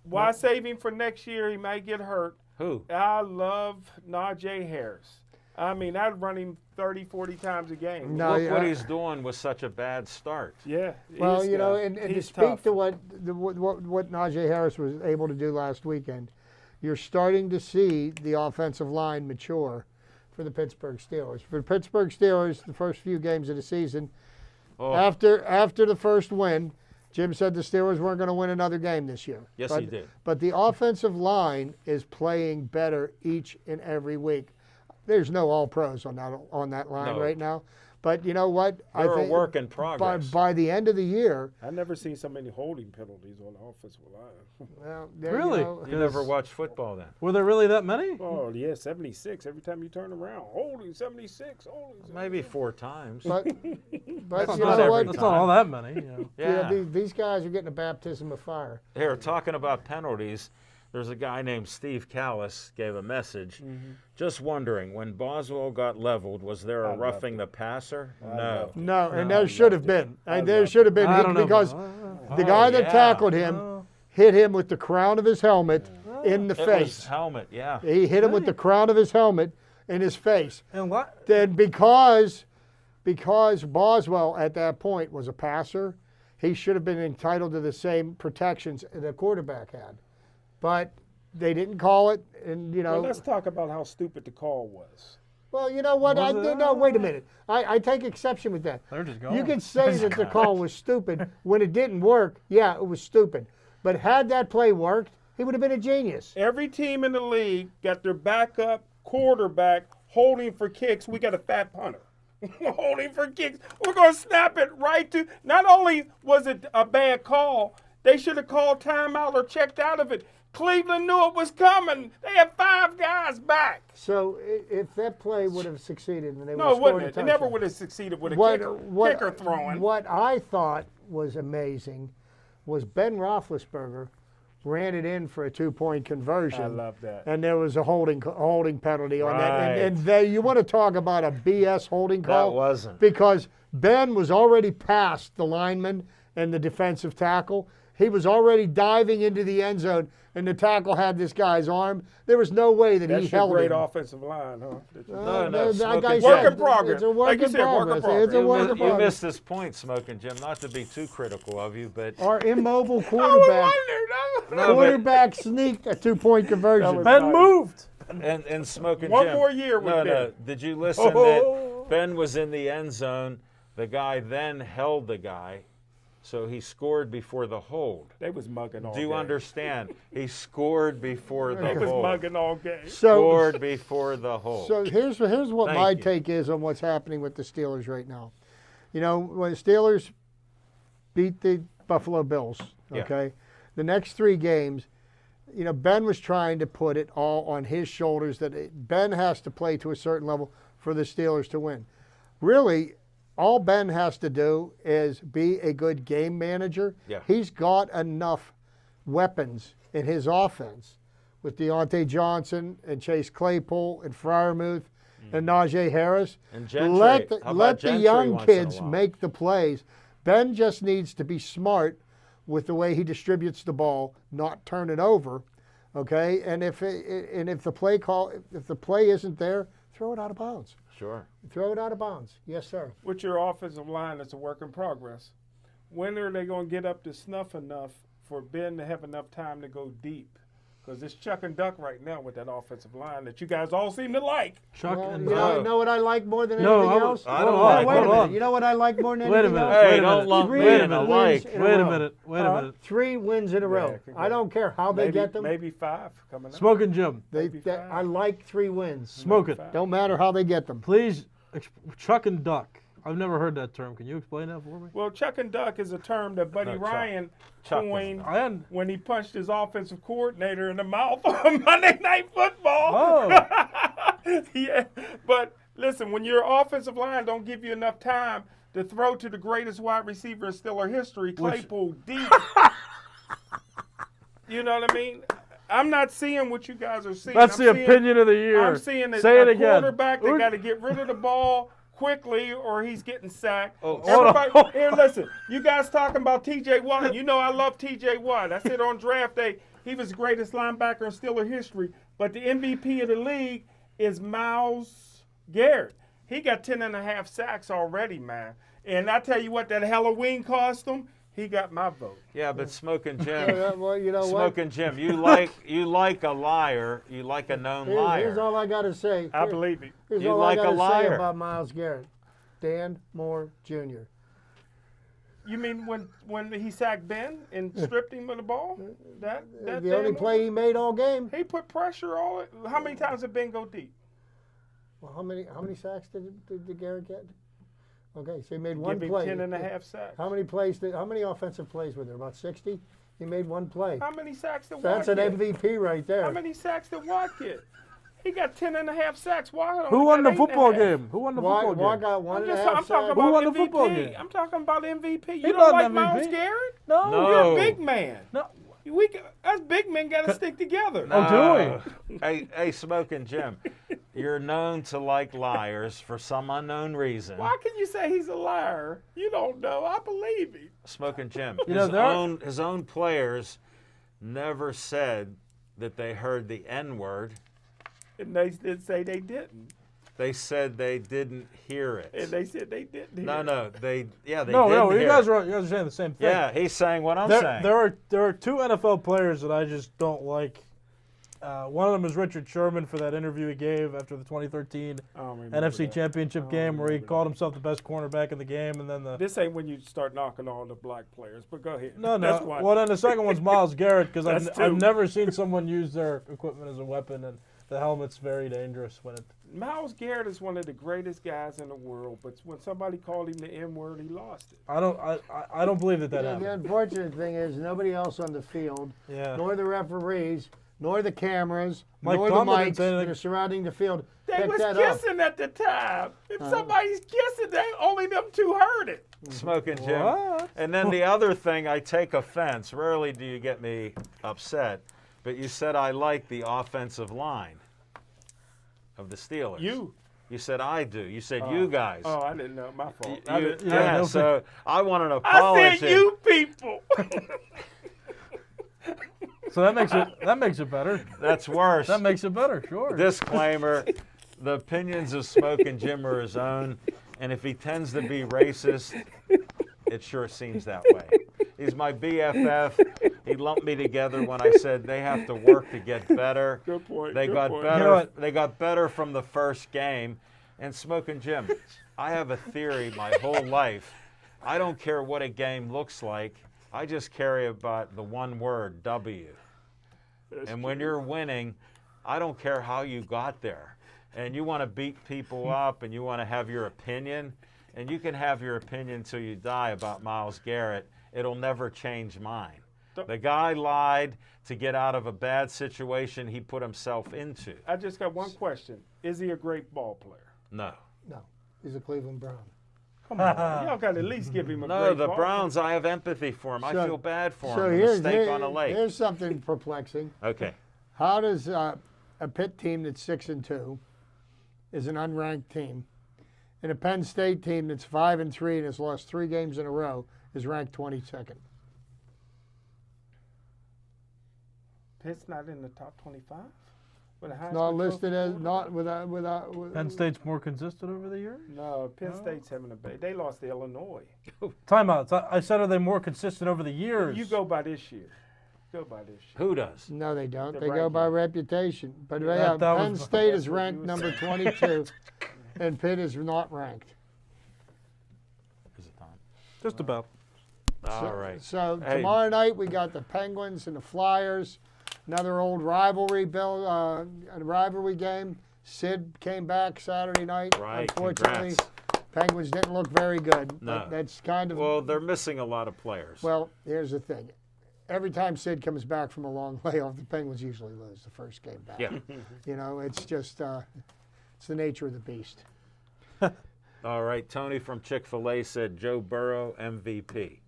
Why save him for next year? He might get hurt. Who? I love Najee Harris. I mean, I'd run him 30, 40 times a game. No, Look yeah. what he's doing with such a bad start. Yeah. Well, he's you know, tough. and to He's speak tough. to what Najee Harris was able to do last weekend, you're starting to see the offensive line mature for the Pittsburgh Steelers. For the Pittsburgh Steelers, the first few games of the season, Oh, after the first win, Jim said the Steelers weren't going to win another game this year. Yes, but, he did. But the offensive line is playing better each and every week. There's no all-pros on that line No. right now. But you know what? They're a work in progress. By the end of the year, I've never seen so many holding penalties on the offensive line. well, Really? You never watched football then? Were there really that many? Oh, yeah, 76 every time you turn around. Holding 76, holding 76. Maybe 4 times. but That's you not know every what? That's not all that many. You know. Yeah. These guys are getting a baptism of fire. Here, talking about penalties, there's a guy named Steve Callis gave a message. Just wondering, when Boswell got leveled, was there a roughing the passer? No. No, and there should have been. There should have been I don't know. because the guy that yeah. tackled him hit him with the crown of his helmet in the It face. was helmet, yeah. He hit him with the crown of his helmet in his face. And what? Then because Boswell at that point was a passer, he should have been entitled to the same protections the quarterback had. But they didn't call it, and you know. Well, let's talk about how stupid the call was. Well, you know what? No, wait a minute. I take exception with that. They're just going. You can say that the call was stupid when it didn't work. Yeah, it was stupid. But had that play worked, he would have been a genius. Every team in the league got their backup quarterback holding for kicks. We got a fat punter holding for kicks. We're going to snap it right to. Not only was it a bad call, they should have called timeout or checked out of it. Cleveland knew it was coming. They had 5 guys back. So if that play would have succeeded and they No, it would have wouldn't. scored It a never touchdown. would have succeeded with a kicker throwing. What I thought was amazing was Ben Roethlisberger ran it in for a 2-point conversion. I love that. And there was a holding penalty on that. Right. And you want to talk about a BS holding call? That wasn't. Because Ben was already past the lineman and the defensive tackle. He was already diving into the end zone, and the tackle had this guy's arm. There was no way that That's he your held great him. offensive line, huh? No, Like I Smoking said, Work in progress. It's a work Like you in said, work in progress. progress. It's a work in You progress. missed this point, Smoking Jim. Not to be too critical of you, but Our immobile I was quarterback. wondering. No, but- Quarterback sneaked a 2-point conversion. was- Ben moved. and Smoking One Jim. more year with No. Ben. Did you listen that Ben was in the end zone? The guy then held the guy, so he scored before the hold. They was mugging all Do you game. understand? He scored before They the was hold. mugging all game. Scored before the hold. So here's what Thank my you. take is on what's happening with the Steelers right now. You know, when the Steelers beat the Buffalo Bills, Yeah. okay, the next 3 games, you know, Ben was trying to put it all on his shoulders that Ben has to play to a certain level for the Steelers to win. Really, all Ben has to do is be a good game manager. Yeah. He's got enough weapons in his offense with Deontay Johnson and Chase Claypool and Freiermuth and Najee Harris. And Gentry. Let How about the Gentry young once in a kids while? make the plays. Ben just needs to be smart with the way he distributes the ball, not turn it over. Okay, and if the play isn't there, throw it out of bounds. Sure. Throw it out of bounds. Yes, sir. With your offensive line, it's a work in progress. When are they going to get up to snuff enough for Ben to have enough time to go deep? Because it's Chuck and Duck right now with that offensive line that you guys all seem to like. Chuck Well, and you know what I like more than No, anything I else? was- I don't Wait like- a hold minute. on. You know what I like more than Wait a anything minute. else? Hey, Wait a don't minute. lump Three me in a wins like. in a Wait a row. minute. Wait a minute. 3 wins in a row. congrats. I don't care how they get them. Maybe 5 coming up. Smoking Jim. maybe I 5. like 3 wins. Smoke it. Don't matter how they get them. Please, Chuck and Duck. I've never heard that term. Can you explain that for me? Well, Chuck and Duck is a term that Buddy No, Chuck. Ryan Chuck coined I hadn't. when he punched his offensive coordinator in the mouth on Monday Night Football. Oh. Yeah, but listen, when your offensive line don't give you enough time to throw to the greatest wide receiver in Steeler history, Claypool deep. You know what I mean? I'm not seeing what you guys are seeing. That's I'm the seeing- opinion of the year. I'm seeing Say it a again. quarterback that got to get rid of the ball quickly or he's getting sacked. Oh, Everybody, here, listen. You guys talking about T.J. Watt. You know I love T.J. Watt. I said on draft day he was the greatest linebacker in Steeler history. But the MVP of the league is Miles Garrett, he got 10.5 sacks already, man. And I tell you what, that Halloween costume, he got my vote. Yeah, but Smoking Jim, Well, you know what? Smoking Jim, you like a liar, you like a known liar. Here's all I got to say. I believe it. Here's You all like I a got to say liar. about Myles Garrett. Dan Moore Jr. You mean when he sacked Ben and stripped him of the ball? That The only damn- play he made all game. He put pressure on it. How many times did Ben go deep? Well, how many sacks did Garrett get? Okay, so he made one Give him play. 10.5 sacks. How many offensive plays were there? About 60? He made one play. How many sacks did Watt That's an get? MVP right there. How many sacks did Watt get? He got 10.5 sacks. Watt Who only won got the football 8.5. game? Who won the football Watt game? got one I'm and a just half I'm talking sacks. about Who won the MVP. football game? I'm talking about MVP. You He don't not like an Myles MVP. Garrett? No. No. You're a big man. No. Us big men got to stick together. Oh, do Hey, Smoking Jim, you're known to like liars for some unknown reason. Why can you say he's a liar? You don't know. I believe him. Smoking Jim, You know, his own players never said that they heard the N-word. And they did say they didn't. They said they didn't hear it. And they said they didn't hear it. No, they No, didn't you hear guys it. are saying the same thing. Yeah, he's saying what I'm There, saying. there are two NFL players that I just don't like. One of them is Richard Sherman for that interview he gave after the 2013 I don't remember NFC that. Championship I don't game where he remember called himself the best cornerback in the game, and then the This ain't when you start knocking on the black players, but go ahead. no. That's why. Well, then the second one's Myles Garrett because That's I've two. never seen someone use their equipment as a weapon, and the helmet's very dangerous when it. Myles Garrett is one of the greatest guys in the world, but when somebody called him the N-word, he lost it. I don't believe that The happened. unfortunate thing is nobody else on the field, Yeah. nor the referees, nor the cameras, Mike nor the Tomlin didn't mics say that anything. are surrounding the field They picked was that up. kissing at the time. If somebody's kissing, only them two heard it. Smoking Jim. What? And then the other thing, I take offense. Rarely do you get me upset, but you said I like the offensive line of the Steelers. You said I do. You said you guys. Oh, I didn't know. My fault. yeah, no, so I want an I apology. said you people. So that makes it better. That's worse. That makes it better. Sure. Disclaimer: the opinions of Smoking Jim are his own, and if he tends to be racist, it sure seems that way. He's my BFF. He lumped me together when I said they have to work to get better. Good point. They good got point. better. You know what? They got better from the first game. And Smoking Jim, I have a theory my whole life. I don't care what a game looks like. I just care about the one word, W. And when you're winning, I don't care how you got there. And you want to beat people up and you want to have your opinion, and you can have your opinion till you die about Myles Garrett. It'll never change mine. The guy lied to get out of a bad situation he put himself into. I just got one question. Is he a great ball player? No. No, he's a Cleveland Brown. Come on. Y'all got to at least give him a No, great the ball Browns, I have empathy for him. I So- feel bad for So him. A mistake on a lake. here's something perplexing. Okay. How does a Pitt team that's 6-2 is an unranked team, and a Penn State team that's 5-3 and has lost 3 games in a row is ranked 22nd? Pitt's not in the top 25? With a Heisman Not Trophy listed as quarterback? without. Penn State's more consistent over the years. No, Penn State's having a bad. They lost to Illinois. Timeouts. I said, are they more consistent over the years? You go by this year. Go by this year. Who does? No, they don't. The They go by ranking. reputation. But that was- Penn State is That's what ranked you number said. 22, and Pitt is not ranked. Is it time? Just about. All right. So Hey. tomorrow night we got the Penguins and the Flyers. Another old rivalry game. Sid came back Saturday night. Right, Unfortunately, congrats. Penguins didn't look very good. No. That's kind of Well, they're missing a lot of players. well. Here's the thing: every time Sid comes back from a long layoff, the Penguins usually lose the first game back. Yeah. You know, it's just it's the nature of the beast. All right. Tony from Chick-fil-A said Joe Burrow MVP.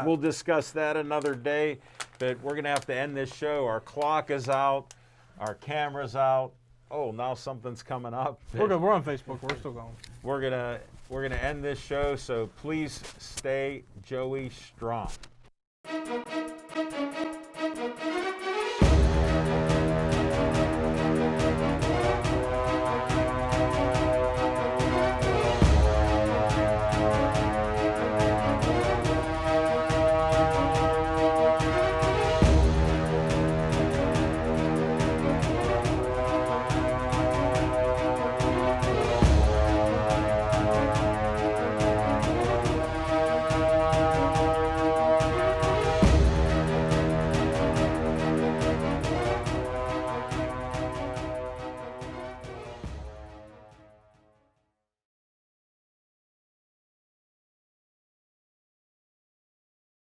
We'll discuss that another day, but we're going to have to end this show. Our clock is out. Our camera's out. Oh, now something's coming up. We're good. We're on Facebook. We're still going. We're gonna end this show, so please stay Joey strong.